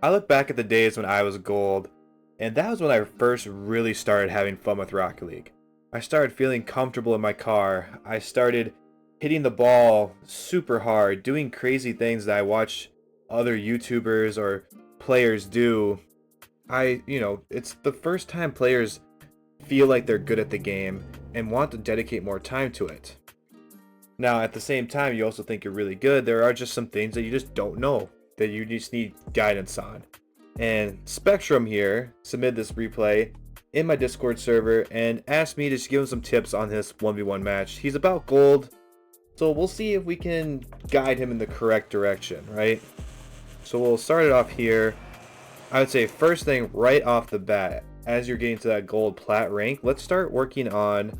I look back at the days when I was gold, and that was when I first really started having fun with Rocket League. I started feeling comfortable in my car. I started hitting the ball super hard, doing crazy things that I watch other YouTubers or players do. It's the first time players feel like they're good at the game and want to dedicate more time to it. Now, at the same time, you also think you're really good. There are just some things that you just don't know that you just need guidance on. And Spectrum here submitted this replay in my Discord server and asked me to just give him some tips on this 1v1 match. He's about gold, so we'll see if we can guide him in the correct direction, right? So we'll start it off here. I would say first thing right off the bat, as you're getting to that gold plat rank, let's start working on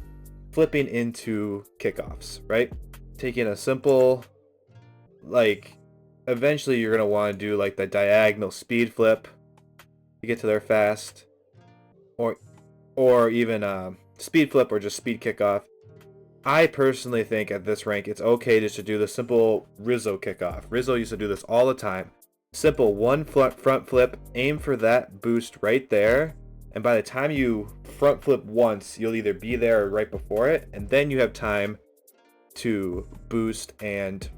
flipping into kickoffs, right? Taking a simple, eventually you're going to want to do like the diagonal speed flip to get to there fast, or even speed flip or just speed kickoff. I personally think at this rank it's okay just to do the simple Rizzo kickoff. Rizzo used to do this all the time. Simple one front flip, aim for that boost right there, and by the time you front flip once, you'll either be there or right before it, and then you have time to boost and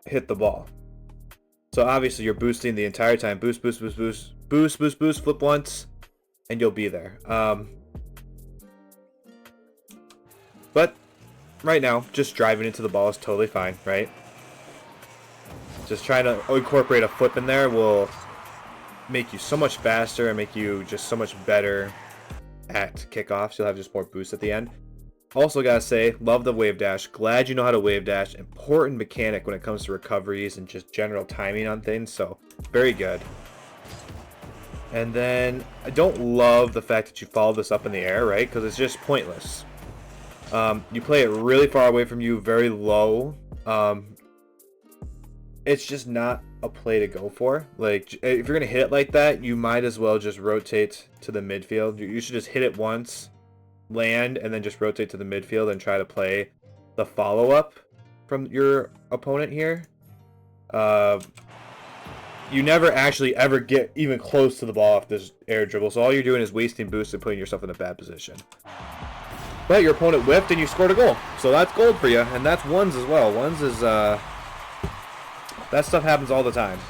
hit the ball. So obviously you're boosting the entire time. Boost, boost, boost, boost, boost, boost, boost, flip once, and you'll be there. But right now, just driving into the ball is totally fine, right? Just trying to incorporate a flip in there will make you so much faster and make you just so much better at kickoffs. You'll have just more boost at the end. Also gotta say, love the wave dash. Glad you know how to wave dash. Important mechanic when it comes to recoveries and just general timing on things. So very good. And then I don't love the fact that you follow this up in the air, right? Because it's just pointless. You play it really far away from you, very low. It's just not a play to go for. Like, if you're gonna hit it like that, you might as well just rotate to the midfield. You should just hit it once, land, and then just rotate to the midfield and try to play the follow-up from your opponent here. You never actually ever get even close to the ball off this air dribble, so all you're doing is wasting boost and putting yourself in a bad position. But your opponent whiffed and you scored a goal, so that's gold for you, and that's ones as well. Ones is that stuff happens all the time.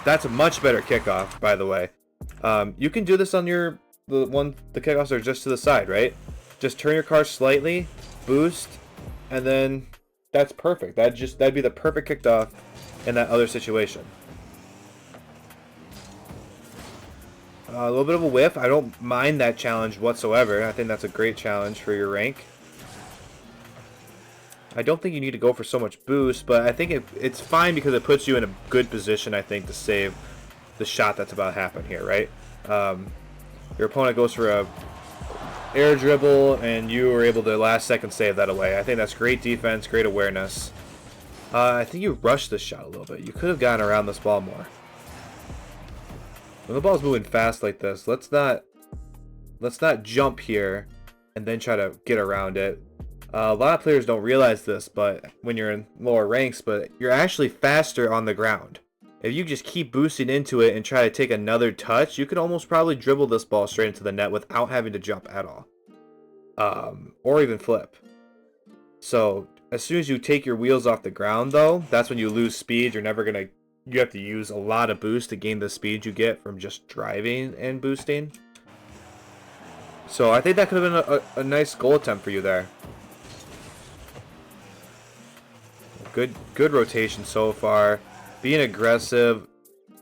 That's a much better kickoff, by the way. You can do this on the kickoffs are just to the side, right? Just turn your car slightly, boost, and then that's perfect. That'd be the perfect kickoff in that other situation. A little bit of a whiff. I don't mind that challenge whatsoever. I think that's a great challenge for your rank. I don't think you need to go for so much boost, but I think it's fine because it puts you in a good position, I think, to save the shot that's about to happen here, right? Your opponent goes for a air dribble, and you were able to last second save that away. I think that's great defense, great awareness. I think you rushed this shot a little bit. You could have gotten around this ball more. When the ball's moving fast like this, let's not jump here and then try to get around it. A lot of players don't realize this, but when you're in lower ranks, but you're actually faster on the ground. If you just keep boosting into it and try to take another touch, you could almost probably dribble this ball straight into the net without having to jump at all. Or even flip. So as soon as you take your wheels off the ground, though, that's when you lose speed. You have to use a lot of boost to gain the speed you get from just driving and boosting. So I think that could have been a nice goal attempt for you there. Good rotation so far. Being aggressive.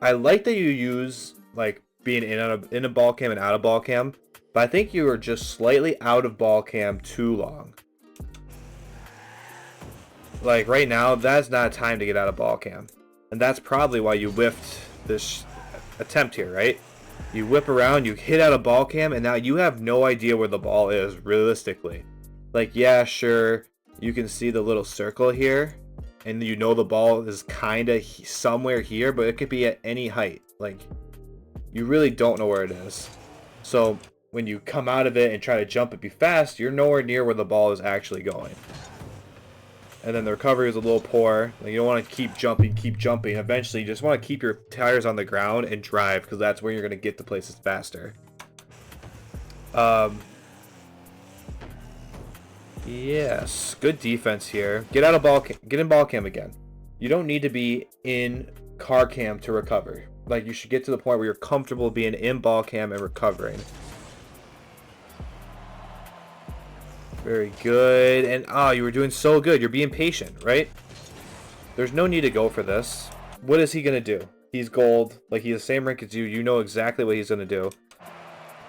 I like that you use like being in a ball cam and out of ball cam, but I think you are just slightly out of ball cam too long. Like right now, that's not a time to get out of ball cam, and that's probably why you whiffed this attempt here, right? You whip around, you hit out of ball cam, and now you have no idea where the ball is realistically. Like, yeah, sure, you can see the little circle here, and you know the ball is kind of somewhere here, but it could be at any height. Like, you really don't know where it is. So when you come out of it and try to jump it be fast, you're nowhere near where the ball is actually going. and then the recovery was a little poor. Like, you don't want to keep jumping. Eventually, you just want to keep your tires on the ground and drive, because that's where you're going to get to places faster. Yes, good defense here. Get in ball cam again. You don't need to be in car cam to recover. Like, you should get to the point where you're comfortable being in ball cam and recovering. Very good. And you were doing so good. You're being patient, right? There's no need to go for this. What is he gonna do? He's gold. Like, he's the same rank as you. You know exactly what he's gonna do.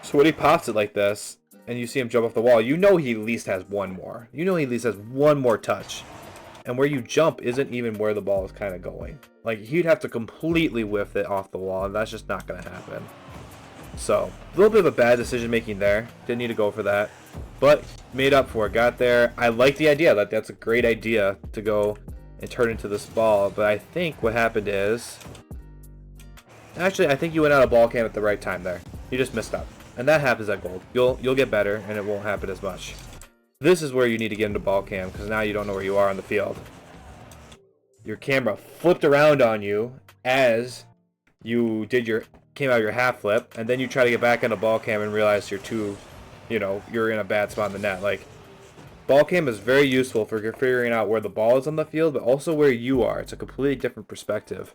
So when he pops it like this, and you see him jump off the wall, you know he at least has one more. You know he at least has one more touch. And where you jump isn't even where the ball is kind of going. Like, he'd have to completely whiff it off the wall, and that's just not going to happen. So, a little bit of a bad decision making there. Didn't need to go for that. But, made up for it. Got there. I like the idea. That's a great idea to go and turn into this ball. But I think what happened is... Actually, I think you went out of ball cam at the right time there. You just missed up. And that happens at gold. You'll get better, and it won't happen as much. This is where you need to get into ball cam, because now you don't know where you are on the field. Your camera flipped around on you as you came out of your half flip, and then you try to get back into ball cam and realize you're in a bad spot in the net. Like, ball cam is very useful for figuring out where the ball is on the field, but also where you are. It's a completely different perspective.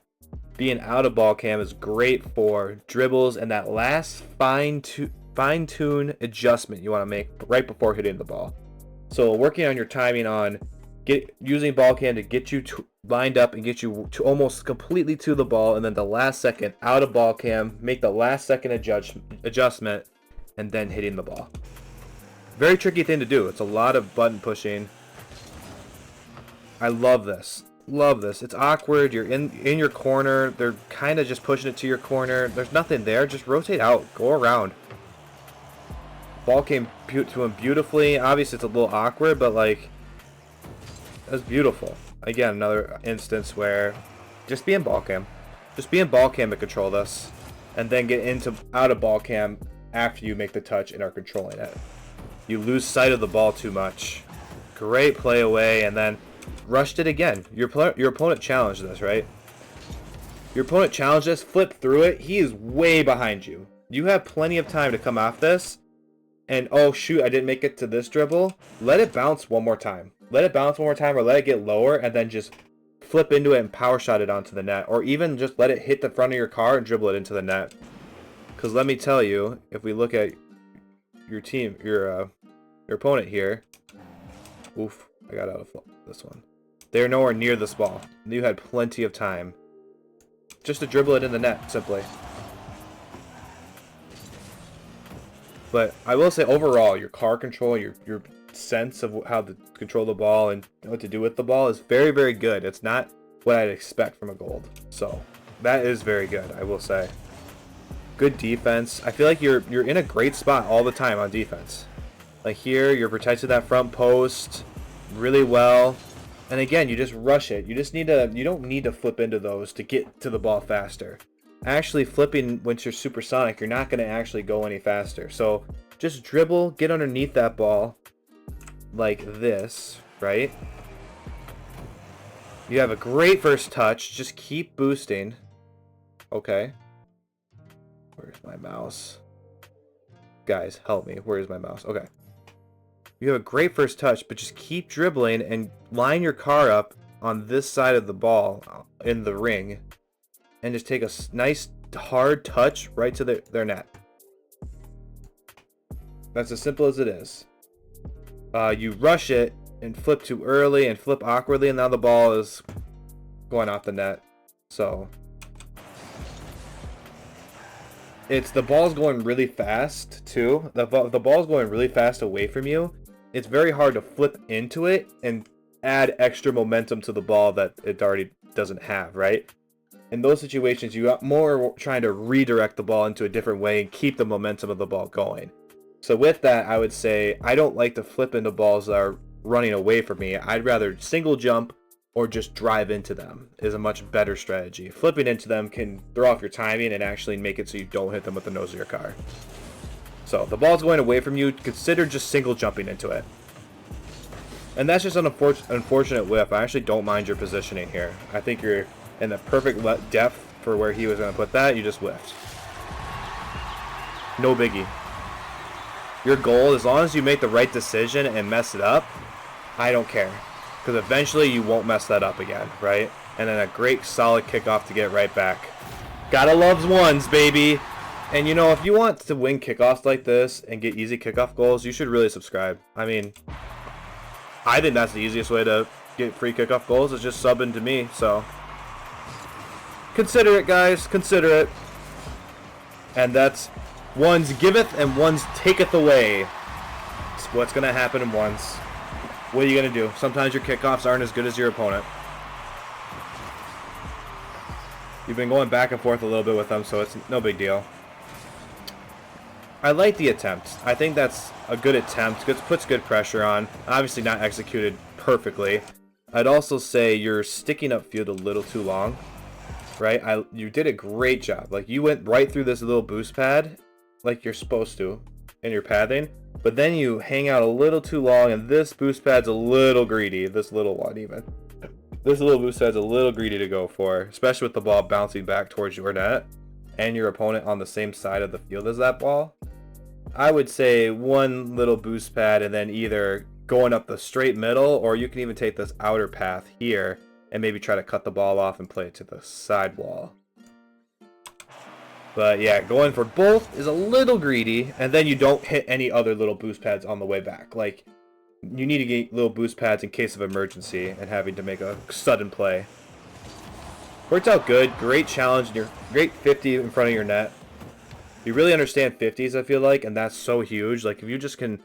Being out of ball cam is great for dribbles and that last fine-tune adjustment you want to make right before hitting the ball. So working on your timing on using ball cam to get you lined up and get you to almost completely to the ball, and then the last second out of ball cam, make the last second adjustment, and then hitting the ball. Very tricky thing to do. It's a lot of button pushing. I love this. Love this. It's awkward. You're in your corner. They're kind of just pushing it to your corner. There's nothing there. Just rotate out. Go around. Ball came to him beautifully. Obviously, it's a little awkward, but like, that's beautiful. Again, another instance where just be in ball cam. Just be in ball cam to control this, and then get out of ball cam after you make the touch and are controlling it. You lose sight of the ball too much. Great play away, and then rushed it again. Your opponent challenged this, right? Your opponent challenged this, flipped through it. He is way behind you. You have plenty of time to come off this. And, oh shoot, I didn't make it to this dribble. Let it bounce one more time. Let it bounce one more time, or let it get lower, and then just flip into it and power shot it onto the net. Or even just let it hit the front of your car and dribble it into the net. Because let me tell you, if we look at your team, your opponent here. Oof, I got out of this one. They're nowhere near this ball. You had plenty of time just to dribble it in the net, simply. But I will say, overall, your car control, your sense of how to control the ball and what to do with the ball is very, very good. It's not what I'd expect from a gold. So that is very good, I will say. Good defense. I feel like you're in a great spot all the time on defense. Like here, you're protecting that front post really well. And again, you just rush it. You don't need to flip into those to get to the ball faster. Actually, flipping once you're supersonic, you're not going to actually go any faster. So just dribble, get underneath that ball like this, right? You have a great first touch. Just keep boosting. Okay. Where's my mouse? Guys, help me. Where's my mouse? Okay. You have a great first touch, but just keep dribbling and line your car up on this side of the ball in the ring. And just take a nice hard touch right to their net. That's as simple as it is. You rush it and flip too early and flip awkwardly, and now the ball is going off the net. So the ball's going really fast too. The ball's going really fast away from you. It's very hard to flip into it and add extra momentum to the ball that it already doesn't have, right? In those situations, you got more trying to redirect the ball into a different way and keep the momentum of the ball going. So with that, I would say I don't like to flip into balls that are running away from me. I'd rather single jump or just drive into them is a much better strategy. Flipping into them can throw off your timing and actually make it so you don't hit them with the nose of your car. So the ball's going away from you, consider just single jumping into it. And that's just an unfortunate whiff. I actually don't mind your positioning here. I think you're in the perfect depth for where he was going to put that. You just whiffed. No biggie. Your goal, as long as you make the right decision and mess it up, I don't care. Because eventually you won't mess that up again, right? And then a great solid kickoff to get right back. Gotta love ones, baby. And you know, if you want to win kickoffs like this and get easy kickoff goals, you should really subscribe. I mean, I think that's the easiest way to get free kickoff goals, is just subbing to me. So consider it, guys. Consider it. And that's ones giveth and ones taketh away. It's what's going to happen in ones. What are you going to do? Sometimes your kickoffs aren't as good as your opponent. You've been going back and forth a little bit with them, so it's no big deal. I like the attempt. I think that's a good attempt. Puts good pressure on. Obviously not executed perfectly. I'd also say you're sticking up field a little too long. Right? You did a great job. Like, you went right through this little boost pad like you're supposed to in your pathing. But then you hang out a little too long, and this boost pad's a little greedy. This little one even. This little boost pad's a little greedy to go for, especially with the ball bouncing back towards your net and your opponent on the same side of the field as that ball. I would say one little boost pad and then either going up the straight middle, or you can even take this outer path here and maybe try to cut the ball off and play it to the side wall. But yeah, going for both is a little greedy, and then you don't hit any other little boost pads on the way back. Like, you need to get little boost pads in case of emergency and having to make a sudden play. Worked out good. Great challenge. Great 50 in front of your net. You really understand 50s, I feel like, and that's so huge. Like, if you just can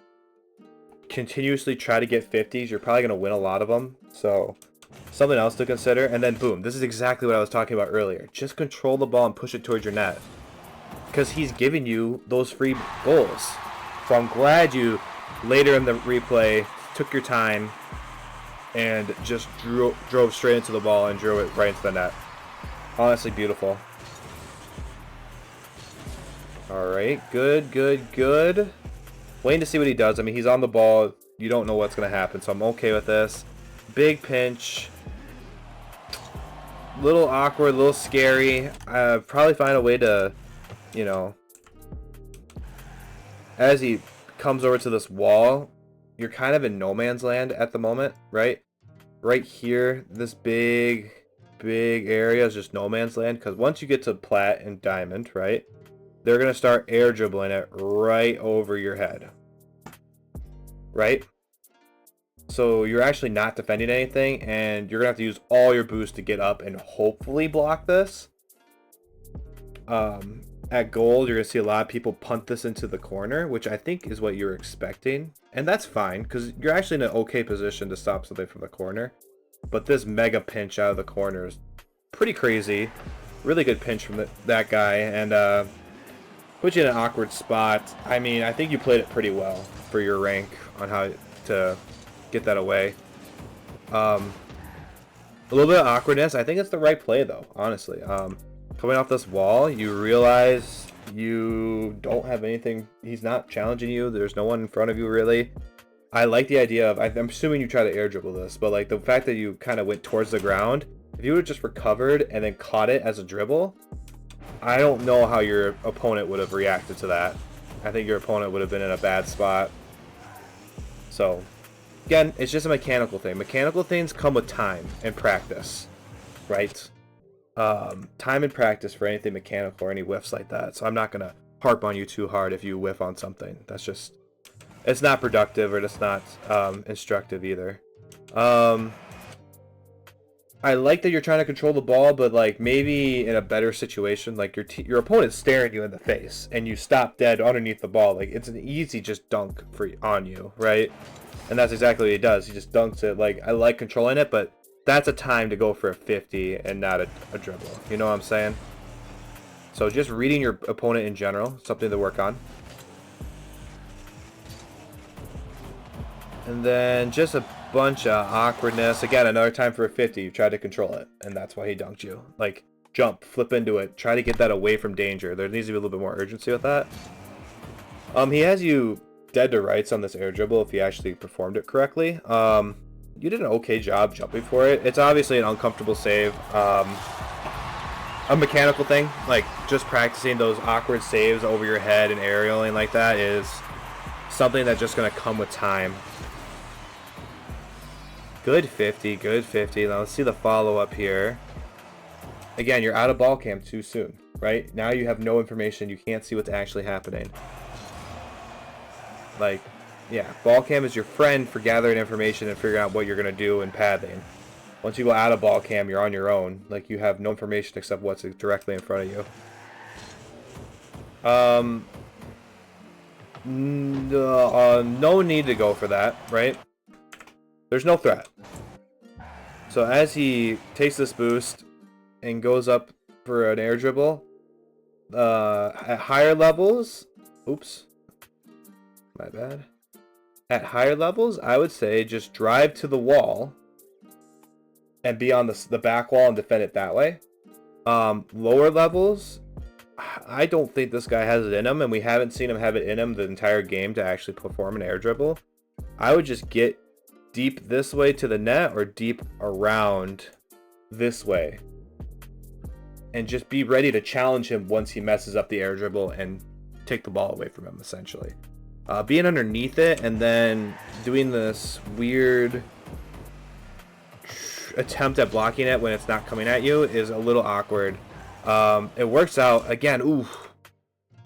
continuously try to get 50s, you're probably going to win a lot of them. So, something else to consider. And then, boom, this is exactly what I was talking about earlier. Just control the ball and push it towards your net, because he's giving you those free goals. So I'm glad you, later in the replay, took your time and just drove straight into the ball and drew it right into the net. Honestly, beautiful. Alright, good. Waiting to see what he does. I mean, he's on the ball. You don't know what's going to happen, so I'm okay with this. Big pinch. Little awkward, little scary. Probably find a way to, you know, as he comes over to this wall, you're kind of in no man's land at the moment, right? Right here, this big area is just no man's land, because once you get to plat and diamond, right, they're going to start air dribbling it right over your head, right? So you're actually not defending anything, and you're going to have to use all your boost to get up and hopefully block this. At gold, you're going to see a lot of people punt this into the corner, which I think is what you're expecting. And that's fine, because you're actually in an okay position to stop something from the corner. But this mega pinch out of the corner is pretty crazy. Really good pinch from that guy, and put you in an awkward spot. I mean, I think you played it pretty well for your rank on how to get that away. A little bit of awkwardness. I think it's the right play, though, honestly. Coming off this wall, you realize you don't have anything. He's not challenging you. There's no one in front of you, really. I like the idea of, I'm assuming you try to air dribble this, but like the fact that you kind of went towards the ground, if you would have just recovered and then caught it as a dribble, I don't know how your opponent would have reacted to that. I think your opponent would have been in a bad spot. So, again, it's just a mechanical thing. Mechanical things come with time and practice, right? Time and practice for anything mechanical or any whiffs like that. So I'm not going to harp on you too hard if you whiff on something. That's just, it's not productive, or it's not instructive either. I like that you're trying to control the ball, but like maybe in a better situation, like your opponent's staring you in the face and you stop dead underneath the ball. Like, it's an easy just dunk on you, right? And that's exactly what he does. He just dunks it. Like, I like controlling it, but that's a time to go for a 50 and not a dribble. You know what I'm saying? So just reading your opponent in general, something to work on. And then just a bunch of awkwardness. Again, another time for a 50. You tried to control it, and that's why he dunked you. Like, jump, flip into it. Try to get that away from danger. There needs to be a little bit more urgency with that. He has you dead to rights on this air dribble if you actually performed it correctly. You did an okay job jumping for it. It's obviously an uncomfortable save. A mechanical thing, like just practicing those awkward saves over your head and aerialing like that is something that's just going to come with time. Good 50, good 50. Now let's see the follow-up here. Again, you're out of ball cam too soon, right? Now you have no information. You can't see what's actually happening. Like, yeah, ball cam is your friend for gathering information and figuring out what you're going to do in pathing. Once you go out of ball cam, you're on your own. Like, you have no information except what's directly in front of you. No need to go for that, right? There's no threat. So as he takes this boost and goes up for an air dribble, at higher levels, oops, my bad. At higher levels, I would say just drive to the wall and be on the back wall and defend it that way. Lower levels, I don't think this guy has it in him, and we haven't seen him have it in him the entire game to actually perform an air dribble. I would just get deep this way to the net or deep around this way and just be ready to challenge him once he messes up the air dribble and take the ball away from him, essentially. Being underneath it and then doing this weird attempt at blocking it when it's not coming at you is a little awkward. It works out. Again, ooh,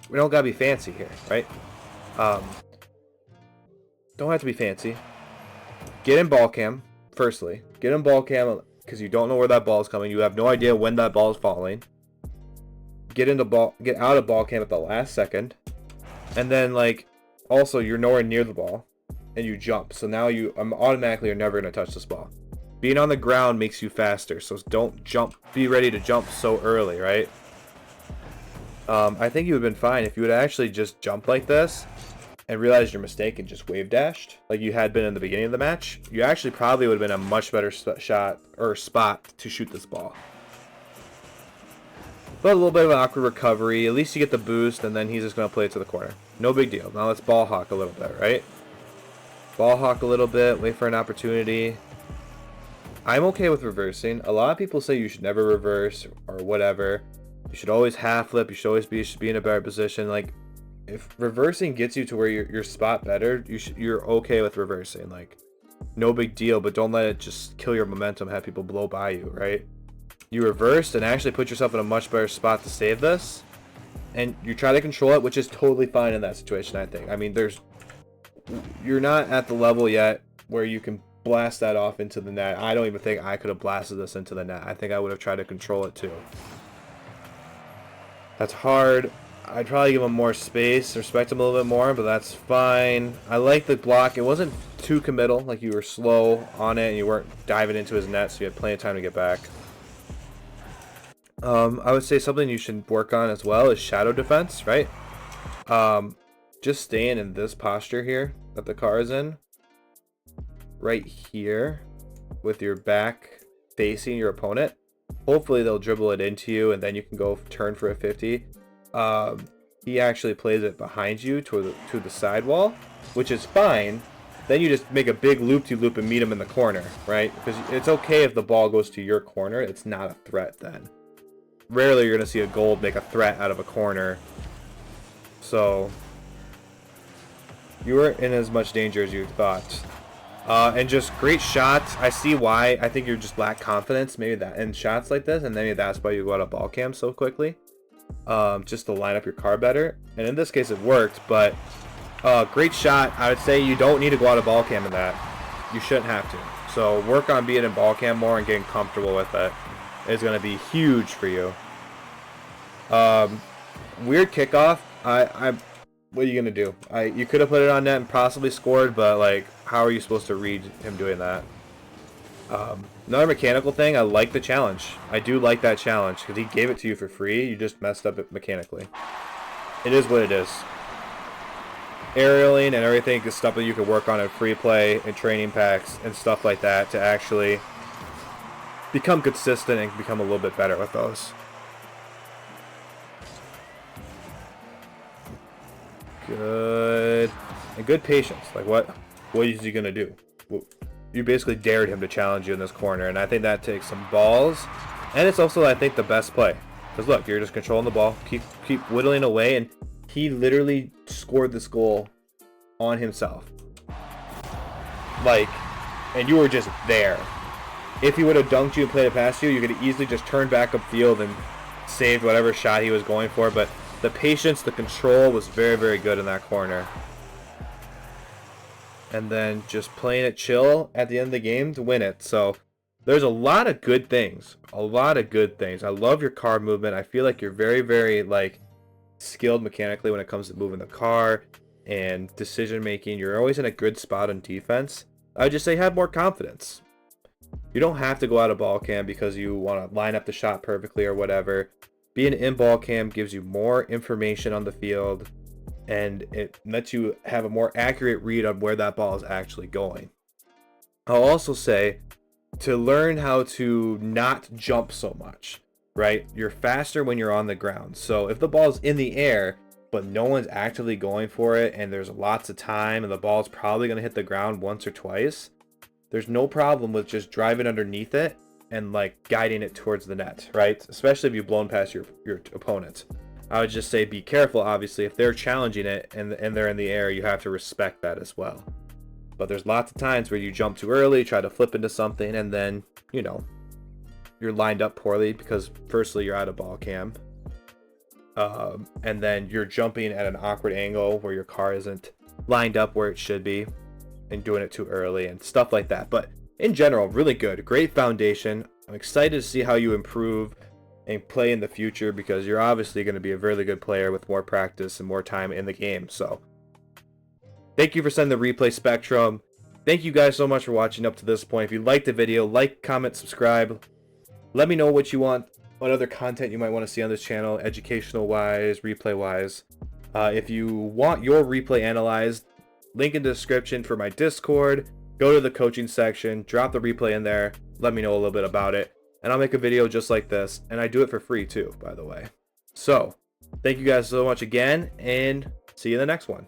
we don't gotta be fancy here, right? Don't have to be fancy. Get in ball cam, firstly. Get in ball cam because you don't know where that ball is coming. You have no idea when that ball is falling. Get out of ball cam at the last second. And then, like, also, you're nowhere near the ball. And you jump. So now you automatically are never going to touch this ball. Being on the ground makes you faster. So don't jump. Be ready to jump so early, right? I think you would have been fine if you would actually just jump like this and realized your mistake and just wave dashed like you had been in the beginning of the match. You actually probably would have been a much better shot or spot to shoot this ball. But a little bit of an awkward recovery. At least you get the boost, and then he's just going to play it to the corner. No big deal. Now let's ball hawk a little bit, right? Ball hawk a little bit. Wait for an opportunity. I'm okay with reversing. A lot of people say you should never reverse or whatever. You should always half flip. You should always be in a better position. Like, if reversing gets you to where your spot better, you're okay with reversing. Like, no big deal, but don't let it just kill your momentum, have people blow by you, right? You reversed and actually put yourself in a much better spot to save this, and you try to control it, which is totally fine in that situation, I think. I mean, you're not at the level yet where you can blast that off into the net. I don't even think I could have blasted this into the net. I think I would have tried to control it too. That's hard. I'd probably give him more space, respect him a little bit more, but that's fine. I like the block. It wasn't too committal, like you were slow on it and you weren't diving into his net, so you had plenty of time to get back. I would say something you should work on as well is shadow defense, right? Just staying in this posture here that the car is in, right here, with your back facing your opponent. Hopefully they'll dribble it into you, and then you can go turn for a 50. He actually plays it behind you to the sidewall, which is fine. Then you just make a big loop-de-loop and meet him in the corner, right? Because it's okay if the ball goes to your corner. It's not a threat then. Rarely you're going to see a goal make a threat out of a corner. So you weren't in as much danger as you thought. And just great shots. I see why. I think you just lack confidence. Maybe that in shots like this, and maybe that's why you go out of ball cam so quickly. Just to line up your car better. And in this case it worked, but great shot. I would say you don't need to go out of ball cam in that. You shouldn't have to. So work on being in ball cam more and getting comfortable with it. Is going to be huge for you. Weird kickoff. What are you going to do? You could have put it on net and possibly scored, but like, how are you supposed to read him doing that? Another mechanical thing, I like the challenge. I do like that challenge because he gave it to you for free. You just messed up it mechanically. It is what it is. Aerialing and everything is stuff that you can work on in free play and training packs and stuff like that to actually become consistent and become a little bit better with those. Good. and good patience. Like, what is he gonna do? You basically dared him to challenge you in this corner, and I think that takes some balls. And it's also, I think, the best play. Because look, you're just controlling the ball, keep whittling away, and he literally scored this goal on himself. Like, and you were just there. If he would have dunked you and played it past you, you could have easily just turned back upfield and saved whatever shot he was going for. But the patience, the control was very, very good in that corner. And then just playing it chill at the end of the game to win it. So there's a lot of good things. A lot of good things. I love your car movement. I feel like you're very, very like skilled mechanically when it comes to moving the car and decision making. You're always in a good spot on defense. I would just say have more confidence. You don't have to go out of ball cam because you want to line up the shot perfectly or whatever. Being in ball cam gives you more information on the field, and it lets you have a more accurate read on where that ball is actually going. I'll also say to learn how to not jump so much, right? You're faster when you're on the ground. So if the ball's in the air, but no one's actively going for it, and there's lots of time, and the ball's probably going to hit the ground once or twice, there's no problem with just driving underneath it and like guiding it towards the net, right? Especially if you've blown past your opponent. I would just say be careful, obviously. If they're challenging it and they're in the air, you have to respect that as well. But there's lots of times where you jump too early, try to flip into something, and then, you know, you're lined up poorly because firstly, you're out of ball cam. And then you're jumping at an awkward angle where your car isn't lined up where it should be and doing it too early and stuff like that. But in general, really good. Great foundation. I'm excited to see how you improve and play in the future because you're obviously going to be a really good player with more practice and more time in the game. So thank you for sending the replay spectrum. Thank you guys so much for watching up to this point. If you liked the video, like, comment, subscribe. Let me know what you want, what other content you might want to see on this channel, educational wise, replay wise. If you want your replay analyzed, link in the description for my Discord. Go to the coaching section, drop the replay in there, let me know a little bit about it, and I'll make a video just like this, and I do it for free too, by the way. So, thank you guys so much again, and see you in the next one.